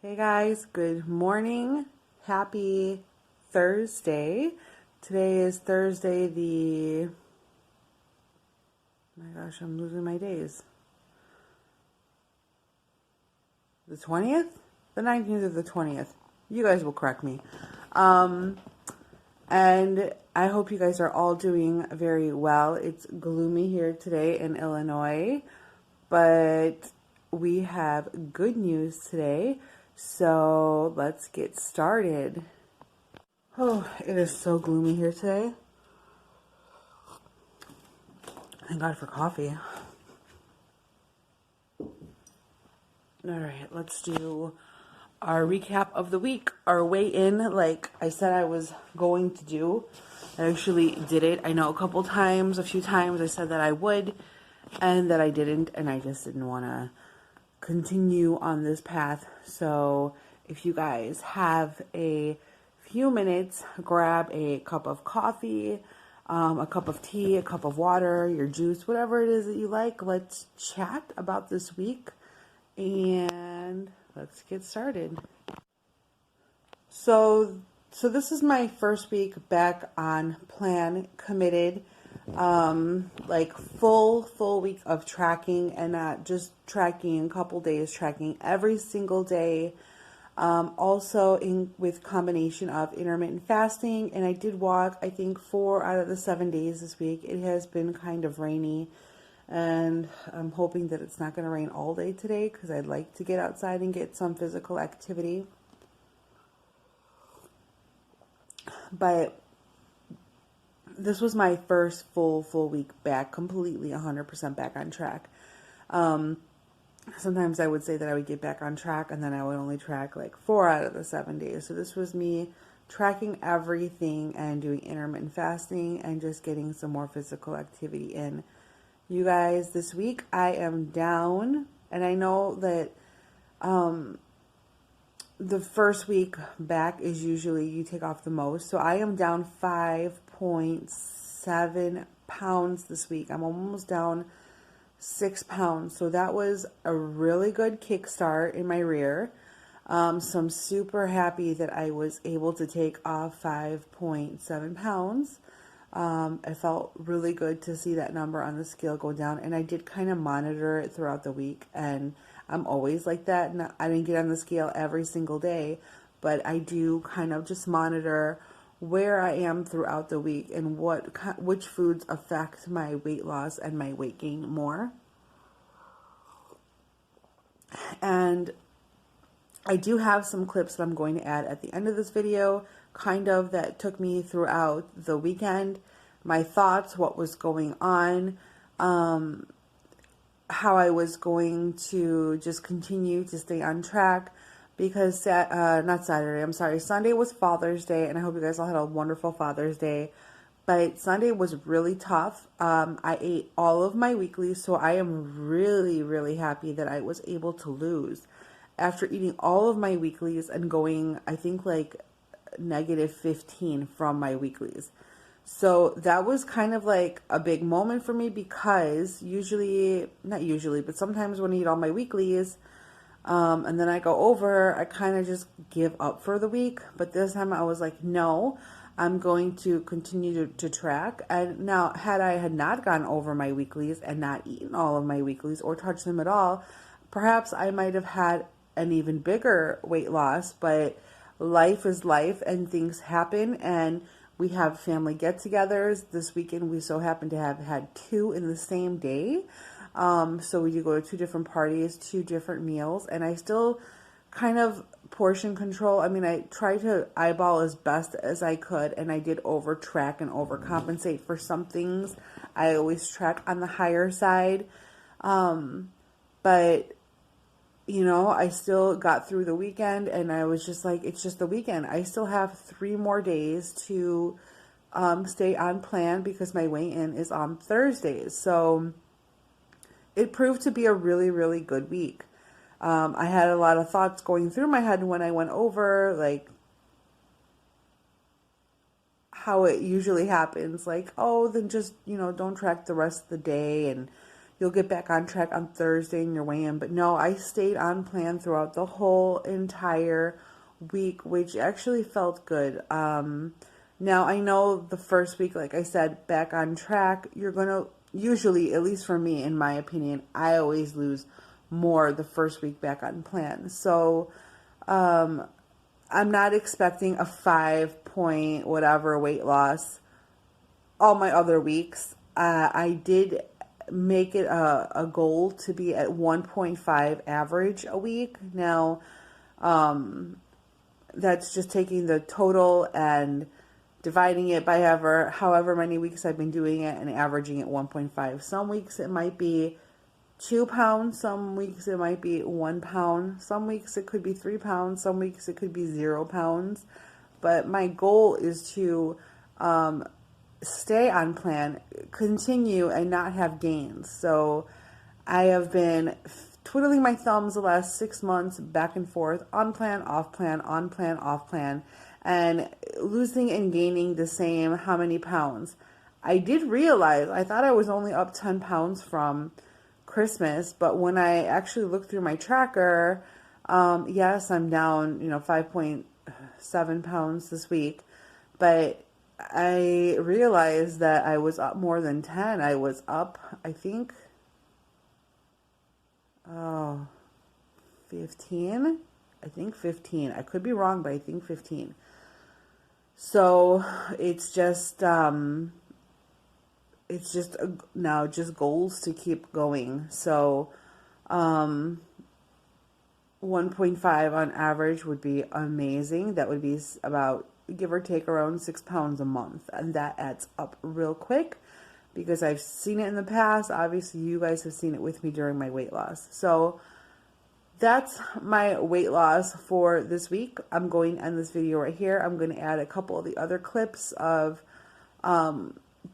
Hey guys, good morning. Happy Thursday. Today is Thursday my gosh, I'm losing my days. The 20th? The 19th or the 20th. You guys will correct me. And I hope you guys are all doing very well. It's gloomy here today in Illinois, but we have good news today. So let's get started. Oh, it is so gloomy here today. Thank God for coffee. All right, let's do our recap of the week, our weigh-in, like I said I was going to do. I actually did it. I know a few times I said that I would, and that I didn't, and I just didn't want to continue on this path. So if you guys have a few minutes, grab a cup of coffee, a cup of tea, a cup of water, your juice, whatever it is that you like. Let's chat about this week and let's get started. So this is my first week back on plan, committed, like full week of tracking, and not just tracking a couple days, tracking every single day. Also with combination of intermittent fasting, and I did walk, I think 4 out of the 7 days this week. It has been kind of rainy, and I'm hoping that it's not going to rain all day today, because I'd like to get outside and get some physical activity. But this was my first full week back, completely 100% back on track. Sometimes I would say that I would get back on track, and then I would only track like 4 out of the 7 days. So this was me tracking everything and doing intermittent fasting and just getting some more physical activity in. You guys, this week I am down, and I know that the first week back is usually you take off the most. So I am down 5.7 pounds this week. I'm almost down 6 pounds. So that was a really good kickstart in my rear. So I'm super happy that I was able to take off 5.7 pounds. It felt really good to see that number on the scale go down, and I did kind of monitor it throughout the week, and I'm always like that. I didn't get on the scale every single day, but I do kind of just monitor where I am throughout the week and which foods affect my weight loss and my weight gain more. And I do have some clips that I'm going to add at the end of this video, kind of that took me throughout the weekend, my thoughts, what was going on, how I was going to just continue to stay on track, because Sunday was Father's Day, and I hope you guys all had a wonderful Father's Day. But Sunday was really tough. I ate all of my weeklies, so I am really happy that I was able to lose. After eating all of my weeklies and going, I think, like -15 from my weeklies. So that was kind of like a big moment for me, because not usually, but sometimes when I eat all my weeklies, and then I go over, I kind of just give up for the week. But this time I was like, no, I'm going to continue to track. And now, had I not gone over my weeklies and not eaten all of my weeklies or touched them at all, perhaps I might have had an even bigger weight loss. But life is life, and things happen, and we have family get-togethers. This weekend we so happen to have had 2 in the same day. So we do go to 2 different parties, 2 different meals, and I still kind of portion control. I mean, I tried to eyeball as best as I could, and I did over-track and overcompensate for some things. I always track on the higher side. But I still got through the weekend, and I was just like, it's just the weekend. I still have 3 more days to stay on plan, because my weigh-in is on Thursdays. So it proved to be a really good week. I had a lot of thoughts going through my head when I went over, like how it usually happens. Like, oh, then just, don't track the rest of the day, and you'll get back on track on Thursday in your weigh-in. But no, I stayed on plan throughout the whole entire week, which actually felt good. Now, I know the first week, like I said, back on track, you're going to usually, at least for me, in my opinion, I always lose more the first week back on plan. So I'm not expecting a 5 point whatever weight loss all my other weeks. I did make it a goal to be at 1.5 average a week. Now, that's just taking the total and dividing it by however many weeks I've been doing it and averaging it 1.5. Some weeks it might be 2 pounds, some weeks it might be 1 pound, some weeks it could be 3 pounds, some weeks it could be 0 pounds. But my goal is to stay on plan, continue, and not have gains. So I have been twiddling my thumbs the last 6 months, back and forth, on plan, off plan, on plan, off plan, and losing and gaining the same how many pounds. I did realize, I thought I was only up 10 pounds from Christmas, but when I actually looked through my tracker, yes, I'm down, 5.7 pounds this week, but I realized that I was up more than 10. I was up, I think, 15. I think 15. I could be wrong, but I think 15. So it's just now just goals to keep going. So 1.5 on average would be amazing. That would be about, give or take, around 6 pounds a month. And that adds up real quick because I've seen it in the past. Obviously, you guys have seen it with me during my weight loss. So that's my weight loss for this week. I'm going to end this video right here. I'm going to add a couple of the other clips of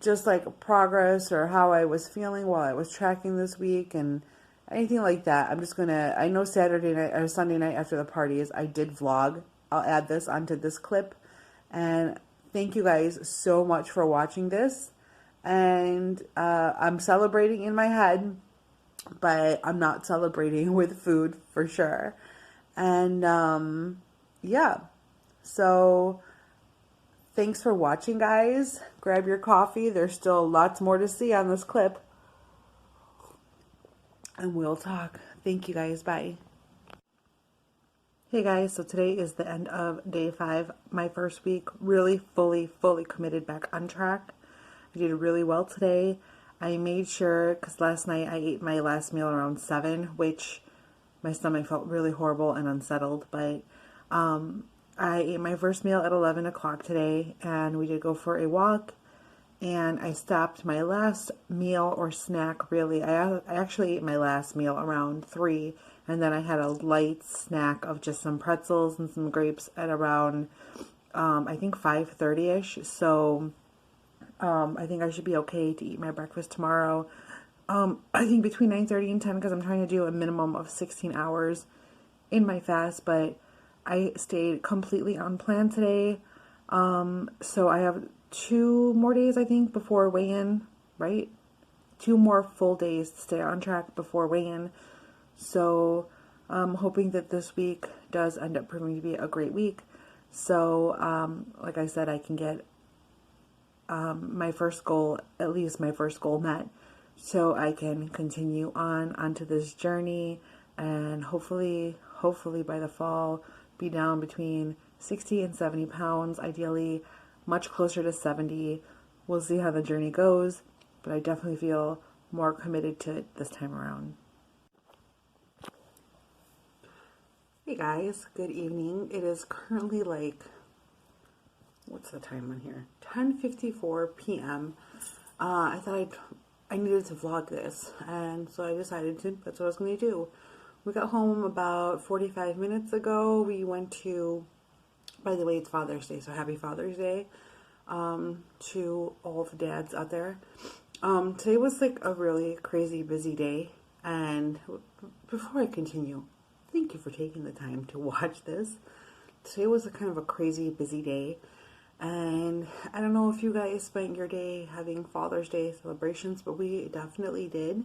just like progress or how I was feeling while I was tracking this week and anything like that. I'm just going to, I know Saturday night or Sunday night after the parties, I did vlog. I'll add this onto this clip. And thank you guys so much for watching this. And I'm celebrating in my head, but I'm not celebrating with food for sure. And yeah, so thanks for watching, guys. Grab your coffee. There's still lots more to see on this clip. And we'll talk. Thank you, guys. Bye. Hey guys, so today is the end of day 5, my first week, really fully committed back on track. I did really well today. I made sure, because last night I ate my last meal around 7, which my stomach felt really horrible and unsettled, but I ate my first meal at 11 o'clock today, and we did go for a walk, and I stopped my last meal or snack, really. I actually ate my last meal around 3, and then I had a light snack of just some pretzels and some grapes at around, I think 5:30ish. So I think I should be okay to eat my breakfast tomorrow. I think between 9:30 and 10, because I'm trying to do a minimum of 16 hours in my fast, but I stayed completely on plan today. So I have 2 more days, I think, before weigh-in, right? 2 more full days to stay on track before weigh-in. So I'm hoping that this week does end up proving to be a great week. So like I said, I can get my first goal, at least my first goal met, so I can continue onto this journey and hopefully by the fall be down between 60 and 70 pounds, ideally much closer to 70. We'll see how the journey goes, but I definitely feel more committed to it this time around. Hey guys, good evening. It is currently like, what's the time on here? 10:54 p.m. I thought I needed to vlog this, and so I decided to. That's what I was going to do. We got home about 45 minutes ago. We went to, by the way, it's Father's Day, so happy Father's Day to all the dads out there. Today was like a really crazy busy day, and before I continue, thank you for taking the time to watch this. Today was a kind of a crazy busy day, and I don't know if you guys spent your day having Father's Day celebrations, but we definitely did.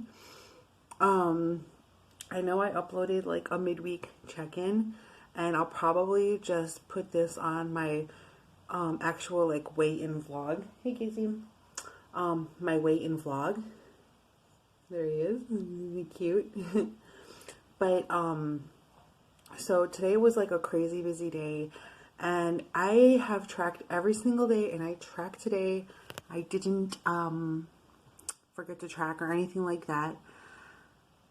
I know I uploaded like a midweek check-in, and I'll probably just put this on my actual like weigh-in vlog. Hey Casey. My weigh-in vlog. There he is. Isn't he cute? But so today was like a crazy busy day, and I have tracked every single day, and I tracked today. I didn't forget to track or anything like that.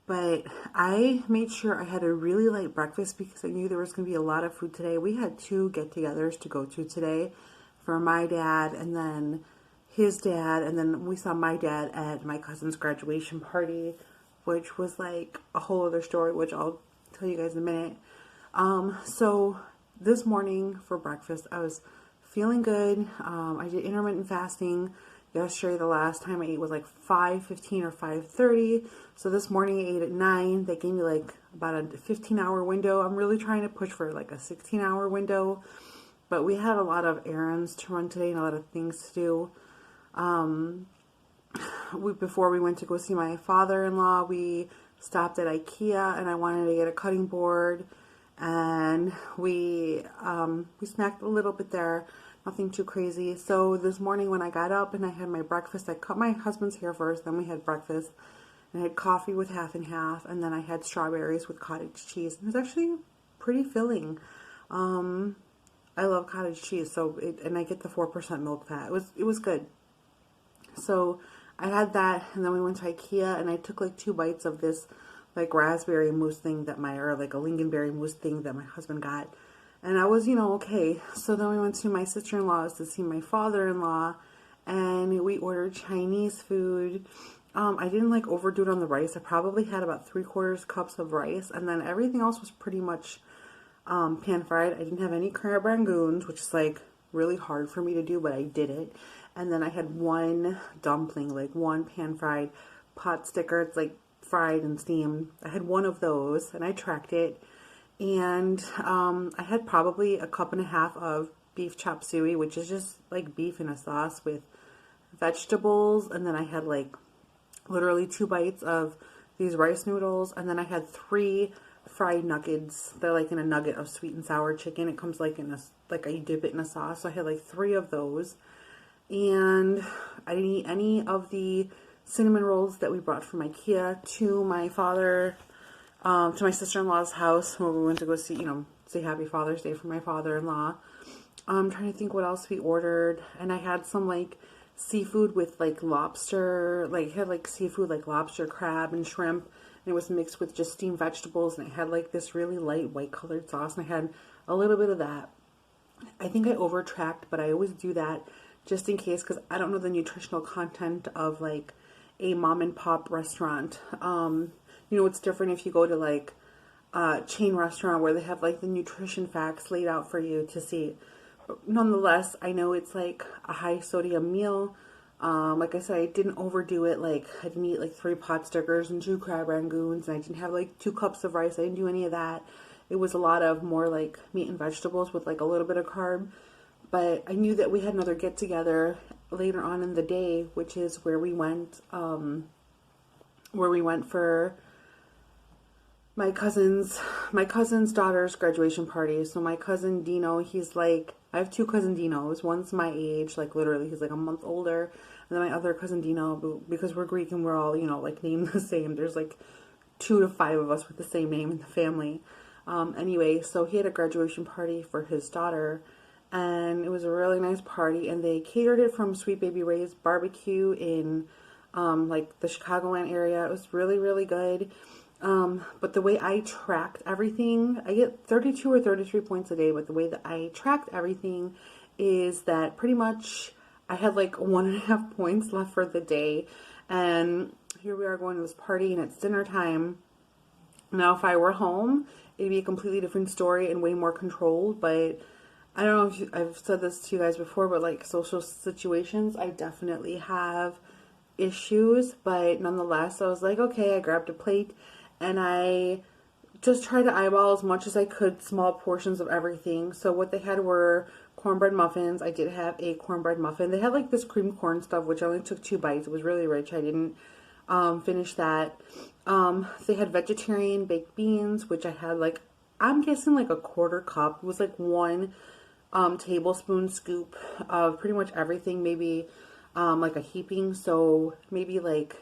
But I made sure I had a really light breakfast because I knew there was going to be a lot of food today. We had 2 get-togethers to go to today for my dad and then his dad. And then we saw my dad at my cousin's graduation party, which was like a whole other story, which I'll tell you guys in a minute. So this morning for breakfast, I was feeling good. I did intermittent fasting. Yesterday, the last time I ate was like 5:15 or 5:30. So this morning I ate at 9. They gave me like about a 15-hour window. I'm really trying to push for like a 16-hour window. But we had a lot of errands to run today and a lot of things to do. Before we went to go see my father-in-law, we stopped at IKEA and I wanted to get a cutting board. And we snacked a little bit there. Nothing too crazy. So this morning when I got up and I had my breakfast, I cut my husband's hair first, then we had breakfast. And I had coffee with half and half, and then I had strawberries with cottage cheese. It was actually pretty filling. I love cottage cheese, and I get the 4% milk fat. It was good. So I had that, and then we went to IKEA, and I took like 2 bites of this like raspberry mousse thing or like a lingonberry mousse thing that my husband got. And I was, okay. So then we went to my sister-in-law's to see my father-in-law, and we ordered Chinese food. I didn't like overdo it on the rice. I probably had about 3/4 cups of rice, and then everything else was pretty much pan-fried. I didn't have any crab rangoons, which is like really hard for me to do, but I did it. And then I had 1 dumpling, like 1 pan-fried pot sticker. It's like fried and steamed. I had 1 of those, and I tracked it. And I had probably a 1.5 cups of beef chop suey, which is just like beef in a sauce with vegetables. And then I had like literally 2 bites of these rice noodles. And then I had 3 fried nuggets. They're like in a nugget of sweet and sour chicken. It comes like you dip it in a sauce. So I had like 3 of those. And I didn't eat any of the cinnamon rolls that we brought from IKEA to my sister-in-law's house when we went to go say Happy Father's Day for my father-in-law. I'm trying to think what else we ordered. And I had some like seafood with like lobster, seafood like lobster, crab, and shrimp. And it was mixed with just steamed vegetables. And it had like this really light white colored sauce. And I had a little bit of that. I think I over-tracked, but I always do that just in case because I don't know the nutritional content of like a mom and pop restaurant. It's different if you go to like a chain restaurant where they have like the nutrition facts laid out for you to see. But nonetheless, I know it's like a high sodium meal. Like I said, I didn't overdo it. Like I didn't eat like 3 pot stickers and 2 crab rangoons, and I didn't have like 2 cups of rice. I didn't do any of that. It was a lot of more like meat and vegetables with like a little bit of carb. But I knew that we had another get together later on in the day, which is where we went for my cousin's daughter's graduation party. So my cousin Dino, I have 2 cousin Dinos. One's my age, like literally he's like a month older. And then my other cousin Dino, because we're Greek and we're all, like named the same. There's like 2 to 5 of us with the same name in the family. Anyway, so he had a graduation party for his daughter. And it was a really nice party. And they catered it from Sweet Baby Ray's barbecue in like the Chicagoland area. It was really, really good. But the way I tracked everything, I get 32 or 33 points a day, but the way that I tracked everything is that pretty much I had like 1.5 points left for the day. And here we are going to this party and it's dinner time. Now, if I were home, it'd be a completely different story and way more controlled, but I don't know if I've said this to you guys before, but like social situations, I definitely have issues, but nonetheless, I was like, okay, I grabbed a plate and I just tried to eyeball as much as I could, small portions of everything. So what they had were cornbread muffins. I did have a cornbread muffin. They had like this cream corn stuff, which I only took 2 bites. It was really rich. I didn't Finished that. They had vegetarian baked beans, which I had like, I'm guessing like a quarter cup. It was like one tablespoon scoop of pretty much everything, maybe like a heaping. So maybe like,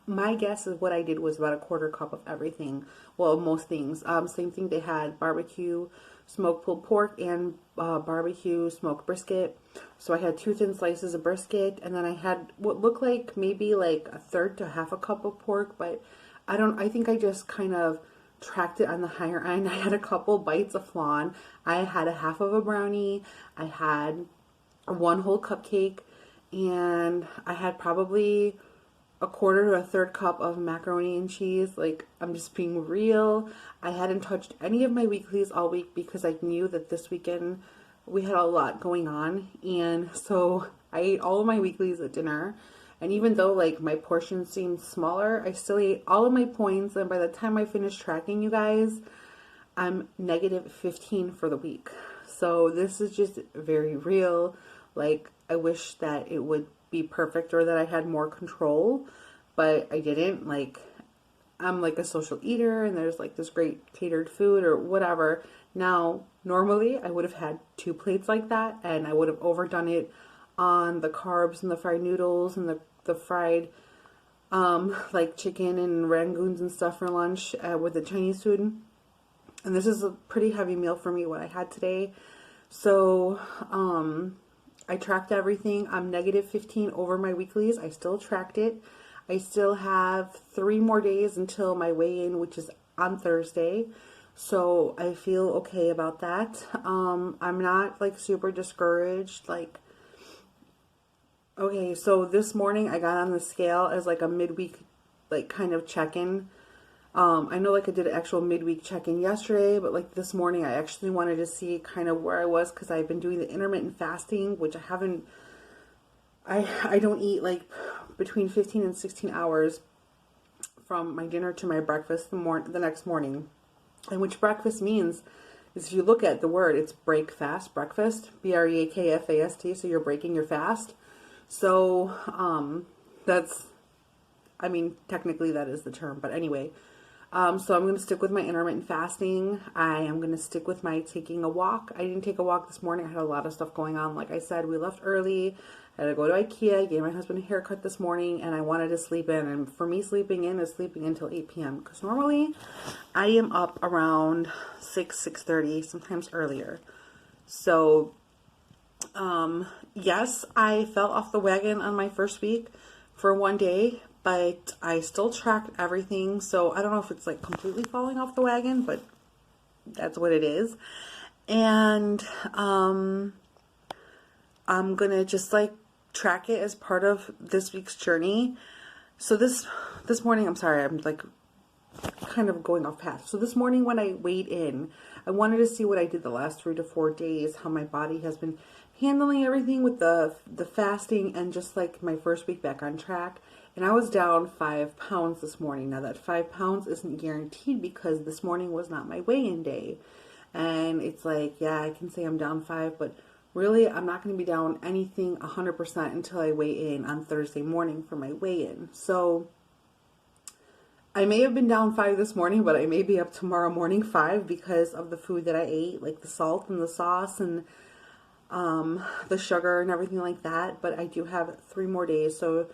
my guess is what I did was about a quarter cup of everything. Well, most things. Same thing, they had barbecue smoked pulled pork and barbecue smoked brisket. So I had 2 thin slices of brisket, and then I had what looked like maybe like a third to half a cup of pork, but I think I just kind of tracked it on the higher end. I had a couple bites of flan. I had a half of a brownie. I had one whole cupcake, and I had probably a quarter to a third cup of macaroni and cheese. Like, I'm just being real. I hadn't touched any of my weeklies all week because I knew that this weekend we had a lot going on. And so I ate all of my weeklies at dinner. And even though like my portion seemed smaller, I still ate all of my points. And by the time I finished tracking, you guys, I'm negative 15 for the week. So this is just very real. Like, I wish that it would be perfect or that I had more control, but I didn't. Like, I'm like a social eater and there's like this great catered food or whatever. Now, normally I would have had 2 plates like that and I would have overdone it on the carbs and the fried noodles and the fried like chicken and rangoons and stuff for lunch with the Chinese food. And this is a pretty heavy meal for me, what I had today. So, I tracked everything. I'm negative 15 over my weeklies. I still tracked it. I still have 3 more days until my weigh-in, which is on Thursday. So I feel okay about that. I'm not like super discouraged. Like, okay, so this morning I got on the scale as like a midweek, like kind of check-in. I know like I did an actual midweek check-in yesterday, but like this morning I actually wanted to see kind of where I was because I've been doing the intermittent fasting, which I don't eat like between 15 and 16 hours from my dinner to my breakfast the next morning. And which breakfast means is, if you look at the word, it's break fast breakfast, BREAKFAST, so you're breaking your fast. So that's, I mean, technically that is the term, but anyway. So I'm going to stick with my intermittent fasting. I am going to stick with my taking a walk. I didn't take a walk this morning. I had a lot of stuff going on. Like I said, we left early. I had to go to IKEA, gave my husband a haircut this morning, and I wanted to sleep in. And for me, sleeping in is sleeping until 8 p.m. Because normally I am up around 6:30, sometimes earlier. So, yes, I fell off the wagon on my first week for one day, but I still tracked everything. So I don't know if it's like completely falling off the wagon, but that's what it is. And I'm gonna just like track it as part of this week's journey. So this morning, I'm sorry, I'm like kind of going off path. So this morning when I weighed in, I wanted to see what I did the last 3 to 4 days, how my body has been handling everything with the fasting and just like my first week back on track. And I was down 5 pounds this morning. Now that 5 pounds isn't guaranteed because this morning was not my weigh-in day. And it's like, yeah, I can say I'm down 5, but really I'm not going to be down anything 100% until I weigh in on Thursday morning for my weigh-in. So I may have been down 5 this morning, but I may be up tomorrow morning 5 because of the food that I ate, like the salt and the sauce and the sugar and everything like that. But I do have 3 more days. So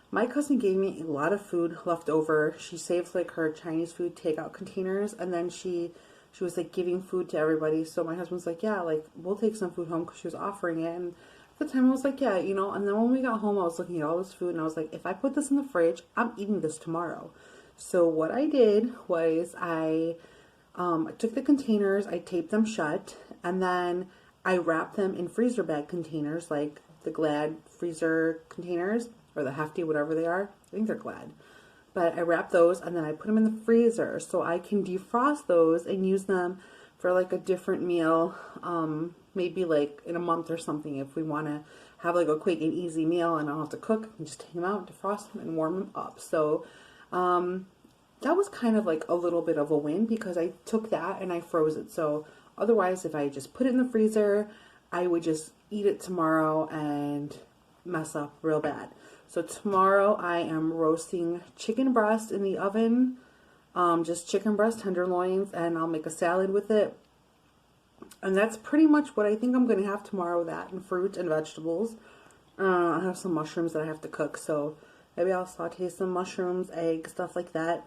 my cousin gave me a lot of food left over. She saved like her Chinese food takeout containers, and then she was like giving food to everybody. So my husband's like, yeah, like we'll take some food home because she was offering it. And at the time I was like, yeah, you know. And then when we got home, I was looking at all this food and I was like, if I put this in the fridge, I'm eating this tomorrow. So what I did was I took the containers, I taped them shut, and then I wrapped them in freezer bag containers, like the Glad freezer containers, or the Hefty, whatever they are. I think they're Glad. But I wrapped those, and then I put them in the freezer so I can defrost those and use them for like a different meal, maybe like in a month or something if we want to have like a quick and easy meal and I don't have to cook. And just take them out, defrost them, and warm them up. So that was kind of like a little bit of a win because I took that and I froze it. So otherwise, if I just put it in the freezer, I would just eat it tomorrow and mess up real bad. So tomorrow I am roasting chicken breast in the oven, just chicken breast tenderloins, and I'll make a salad with it. And that's pretty much what I think I'm going to have tomorrow, that and fruit and vegetables. I have some mushrooms that I have to cook, so maybe I'll saute some mushrooms, eggs, stuff like that.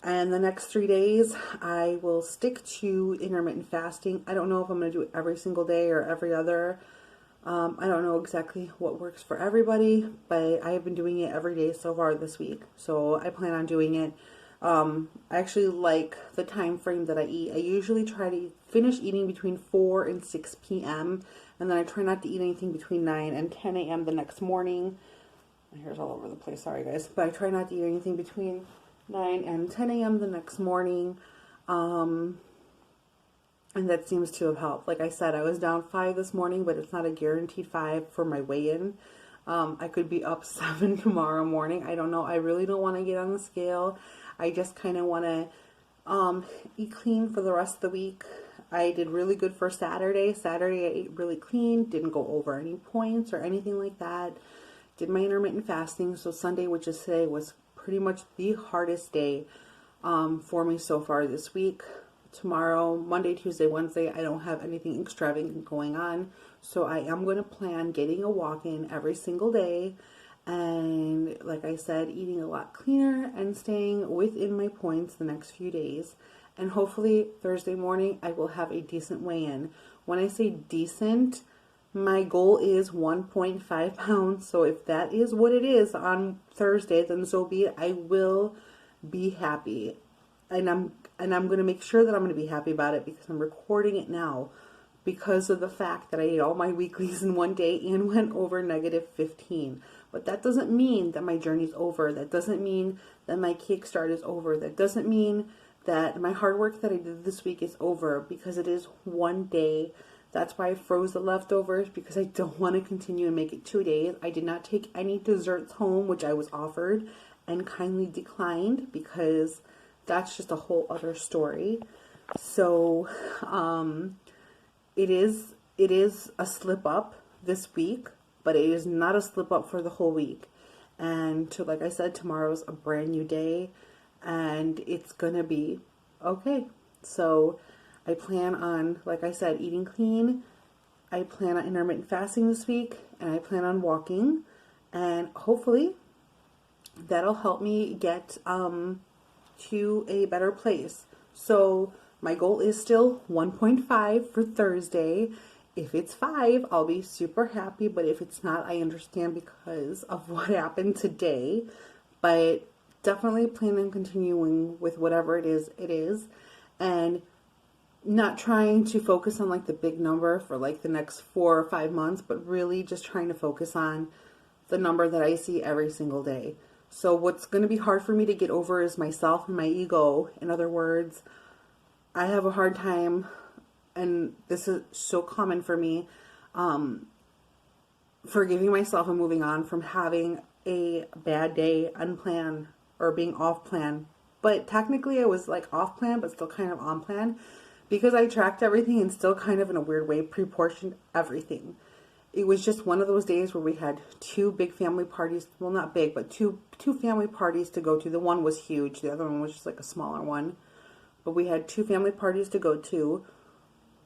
And the next 3 days, I will stick to intermittent fasting. I don't know if I'm going to do it every single day or every other. I don't know exactly what works for everybody, but I have been doing it every day so far this week. So I plan on doing it. I actually like the time frame that I eat. I usually try to finish eating between 4 and 6 p.m. And then I try not to eat anything between 9 and 10 a.m. the next morning. My hair's all over the place, sorry guys. But I try not to eat anything between 9 and 10 a.m. the next morning. And that seems to have helped. Like I said, I was down 5 this morning, but it's not a guaranteed 5 for my weigh-in. I could be up 7 tomorrow morning. I don't know. I really don't want to get on the scale. I just kind of want to eat clean for the rest of the week. I did really good for Saturday. Saturday I ate really clean, didn't go over any points or anything like that. Did my intermittent fasting. So Sunday, which is today, was pretty much the hardest day for me so far this week. Tomorrow, Monday, Tuesday, Wednesday, I don't have anything extravagant going on. So I am going to plan getting a walk in every single day. And like I said, eating a lot cleaner and staying within my points the next few days. And hopefully Thursday morning, I will have a decent weigh-in. When I say decent, my goal is 1.5 pounds. So if that is what it is on Thursday, then so be it. I will be happy. And I'm going to make sure that I'm going to be happy about it because I'm recording it now because of the fact that I ate all my weeklies in one day and went over -15. But that doesn't mean that my journey's over. That doesn't mean that my kickstart is over. That doesn't mean that my hard work that I did this week is over, because it is one day. That's why I froze the leftovers, because I don't want to continue and make it 2 days. I did not take any desserts home, which I was offered and kindly declined, because that's just a whole other story. So it is a slip up this week, but it is not a slip up for the whole week. And like I said, tomorrow's a brand new day, and it's gonna be okay. So I plan on, like I said, eating clean. I plan on intermittent fasting this week, and I plan on walking, and hopefully that'll help me get to a better place. So my goal is still 1.5 for Thursday. If it's 5, I'll be super happy, but if it's not, I understand because of what happened today. But definitely plan on continuing with whatever it is, and not trying to focus on like the big number for like the next 4 or 5 months, but really just trying to focus on the number that I see every single day. So what's going to be hard for me to get over is myself and my ego. In other words, I have a hard time, and this is so common for me, forgiving myself and moving on from having a bad day unplanned or being off plan. But technically I was like off plan, but still kind of on plan, because I tracked everything and still kind of in a weird way pre-portioned everything. It was just one of those days where we had 2 big family parties. Well, not big, but two family parties to go to. The one was huge. The other one was just like a smaller one. But we had 2 family parties to go to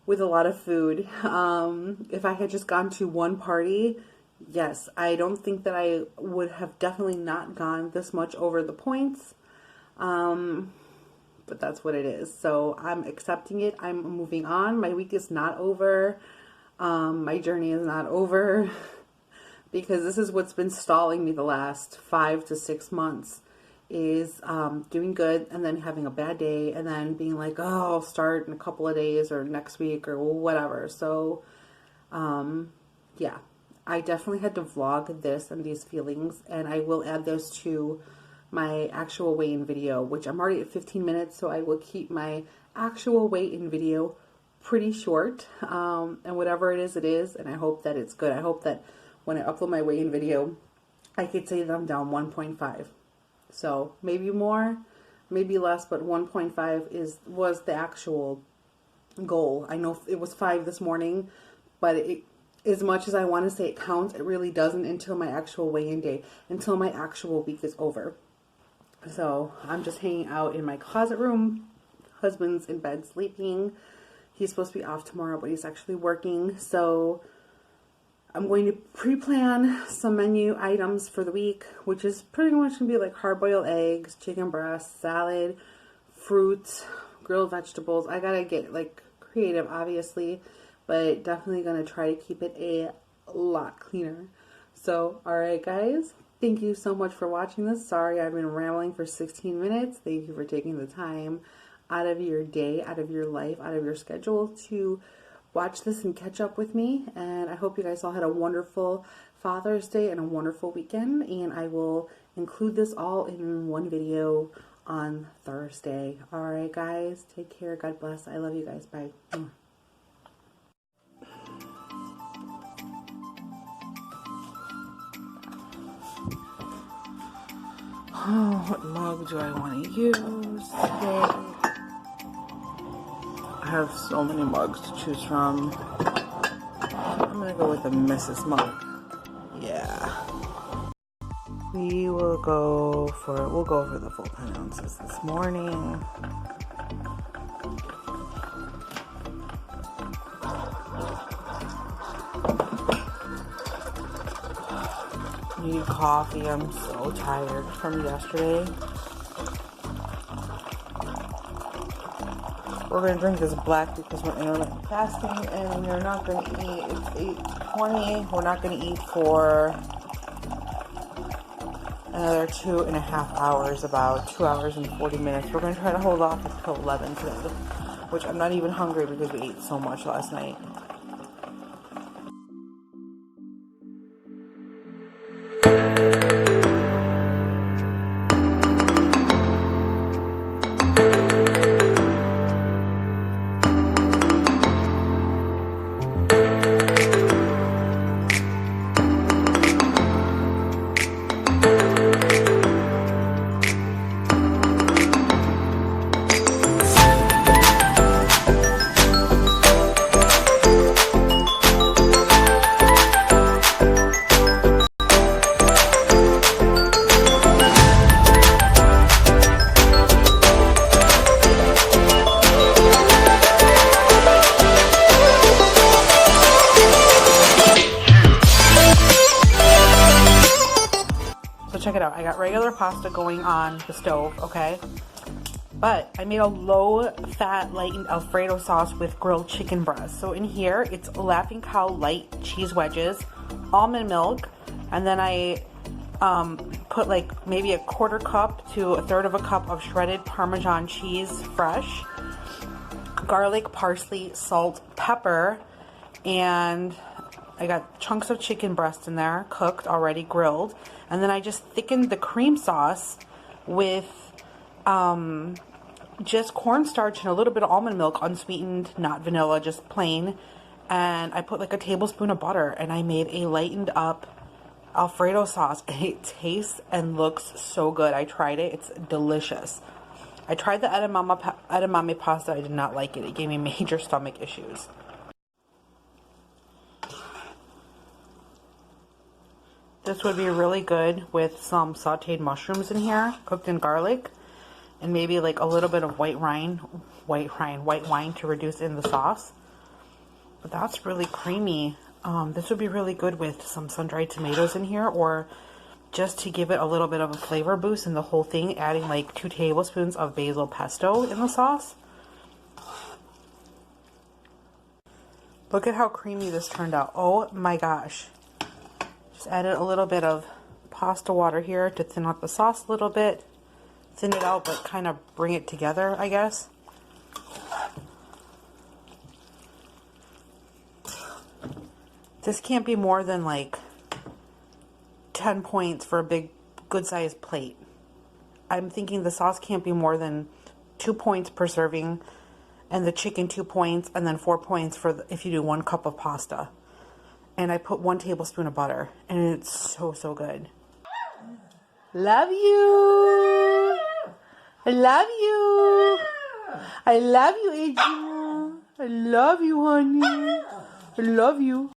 with a lot of food. If I had just gone to one party, yes, I don't think that I would have definitely not gone this much over the points. But that's what it is. So I'm accepting it. I'm moving on. My week is not over. My journey is not over, because this is what's been stalling me the last 5 to 6 months, is doing good and then having a bad day and then being like, oh, I'll start in a couple of days or next week or whatever. So yeah, I definitely had to vlog this and these feelings, and I will add those to my actual weigh-in video, which I'm already at 15 minutes, so I will keep my actual weigh-in video pretty short, and whatever it is, and I hope that it's good. I hope that when I upload my weigh-in video, I could say that I'm down 1.5. So maybe more, maybe less, but 1.5 was the actual goal. I know it was 5 this morning, but as much as I want to say it counts, it really doesn't until my actual weigh-in day, until my actual week is over. So I'm just hanging out in my closet room. Husband's in bed sleeping. He's supposed to be off tomorrow, but he's actually working. So I'm going to pre-plan some menu items for the week, which is pretty much going to be like hard-boiled eggs, chicken breast, salad, fruits, grilled vegetables. I gotta get like creative, obviously, but definitely going to try to keep it a lot cleaner. So, alright guys, thank you so much for watching this. Sorry I've been rambling for 16 minutes. Thank you for taking the time out of your day, out of your life, out of your schedule to watch this and catch up with me. And I hope you guys all had a wonderful Father's Day and a wonderful weekend. And I will include this all in one video on Thursday. Alright guys, take care. God bless. I love you guys. Bye. Oh, what mug do I want to use today? I have so many mugs to choose from. I'm going to go with the Mrs. mug. Yeah. We'll go for the full 10 ounces this morning. Need coffee. I'm so tired from yesterday. We're going to drink this black because we're intermittent fasting and we're not going to eat. It's 8:20. We're not going to eat for another 2.5 hours, about 2 hours and 40 minutes. We're going to try to hold off until 11 today, which I'm not even hungry because we ate so much last night. Check it out. I got regular pasta going on the stove, okay? But I made a low-fat, lightened Alfredo sauce with grilled chicken breast. So in here, it's Laughing Cow light cheese wedges, almond milk, and then I put like maybe a 1/4 cup to 1/3 cup of shredded Parmesan cheese, fresh, garlic, parsley, salt, pepper, and I got chunks of chicken breast in there, cooked, already grilled. And then I just thickened the cream sauce with just cornstarch and a little bit of almond milk, unsweetened, not vanilla, just plain. And I put like a tablespoon of butter and I made a lightened up Alfredo sauce. And it tastes and looks so good. I tried it. It's delicious. I tried the edamame pasta. I did not like it. It gave me major stomach issues. This would be really good with some sauteed mushrooms in here, cooked in garlic, and maybe like a little bit of white wine to reduce in the sauce. But that's really creamy. This would be really good with some sun-dried tomatoes in here, or just to give it a little bit of a flavor boost in the whole thing, adding like 2 tablespoons of basil pesto in the sauce. Look at how creamy this turned out. Oh my gosh. Just added a little bit of pasta water here to thin out the sauce a little bit. Thin it out, but kind of bring it together, I guess. This can't be more than like 10 points for a big, good-sized plate. I'm thinking the sauce can't be more than 2 points per serving, and the chicken 2 points, and then 4 points for if you do 1 cup of pasta. And I put 1 tablespoon of butter, and it's so, so good. Love you. I love you. I love you, Adrian. I love you, honey. I love you.